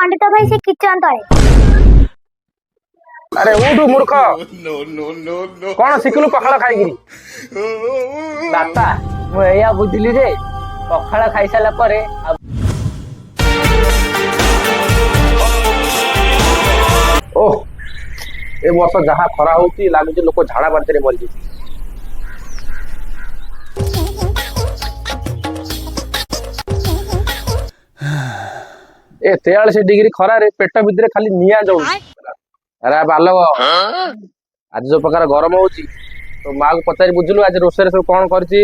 पंडित भाई से किचन तले। अरे उठू मूर्ख कौन शिखलु पखाड़ खाई बापा मु एया बुझिली जे पखाड़ खाई साला परे ओह ए वर्ष जहाँ खरा होती लगुच लोक झाड़ा बांती मरी ए 43 डिग्री खरा रे पेट भितर खाली निया जाऊ। अरे बालक आज जो प्रकार गरम होची तो माँ को पचारि बुझलु आज रोषे सब कौन करची।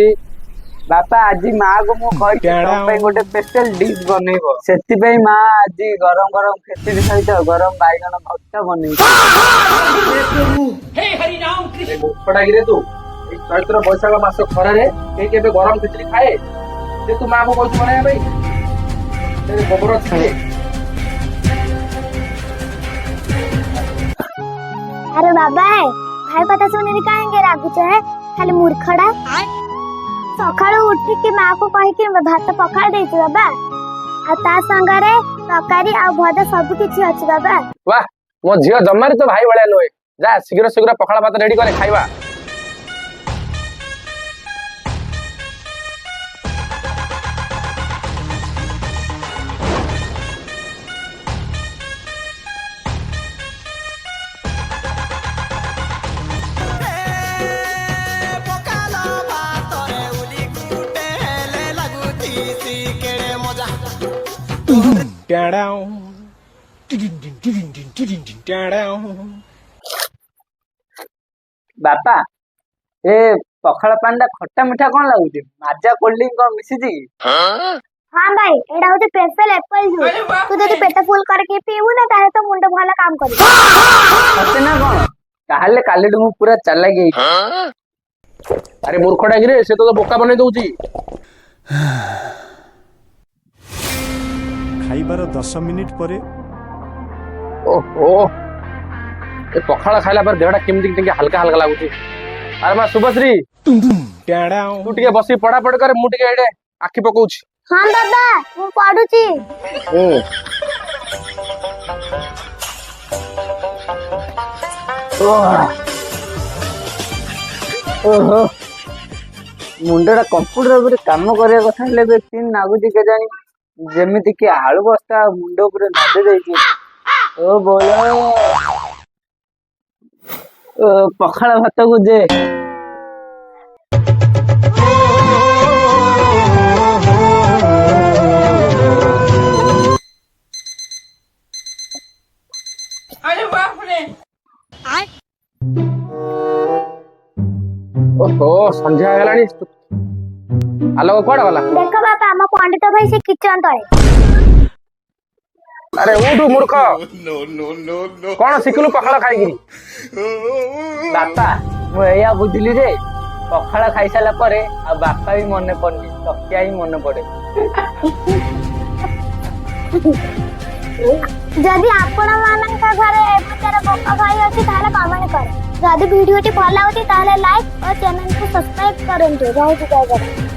बापा आज माँ को मु कहि गोटे स्पेशल डिश बनैबो सेति पे माँ आज गरम गरम खेचड़ी सहित गरम बाइगण भर्ता बनैबो। हे हरि नाम कृष्ण गोपड़ा गिरे तू ए चैत्र बैशाख मास खरा रे के केबे गरम खिचड़ी खाए जे तू माँ को कहू बनाया भाई तेरे गोबर छे। अरे बाबा भाई पता सुन कहेंगे रागुच है खाली मूर्खड़ा सकाळु उठी कि माँ को कही कि भात पखाड़ देती बाबा आ संगरे तरकारी आ भजा सब किछि अछि बाबा। वाह मो झियो जमारी तो भाई बळिया नुए जा शीघ्र शीघ्र पखाड़ भात रेडी करे खाइबा। बापा ए पखाड़ पांडा खट्टा मिठा कौन लागुची माजा कोल्ड ड्रिंक कौन मिसी जी। हाँ भाई एडा होते स्पेशल एप्पल जूस तू जदी पेट फुल करके पीबू ना ताहे तो मुंड भला काम करिबो सते ना कौन ताहले काली मु पूरा चला गई। अरे मूर्खटा गिरे से तो बोका बनै दउची। खाइबार 10 मिनिट परे ओहो ए पखाड़ा खाइला पर देहटा केमती टिके हल्का हल्का लागुची। अरे मां शुभश्री तू टिके बसी पढ़ा पढ़ करे मु टिके एडे आखि पकोउची। हाँ बाबा मु पढुची। ओहो मुंडा कंप्यूटर पर काम करिया कथा ले व्यक्ति नागुची के जानी जेमिति कि आलू बस्ता मुंड ऊपर नदे देछि। ओ बोलो पखाड़ भात को जे ओहो संध्या हेलानी आलो कोड वाला देखो बाबा हम पंडित भाई से किचन तले। अरे उठू मूर्ख कौन शिखलु पखाड़ खाई बापा मु एया बुझिली जे पखाड़ खाई साला परे आ बापा भी मने पड़नी तकिया ही मने पड़े। जदि आपण मानका घरे एप्रकार बोका भाई अछि ताले कमेंट कर जदि वीडियोटी भल लागुछि ताले लाइक और चैनल को सब्सक्राइब करंतु। रहू जय जगन्नाथ।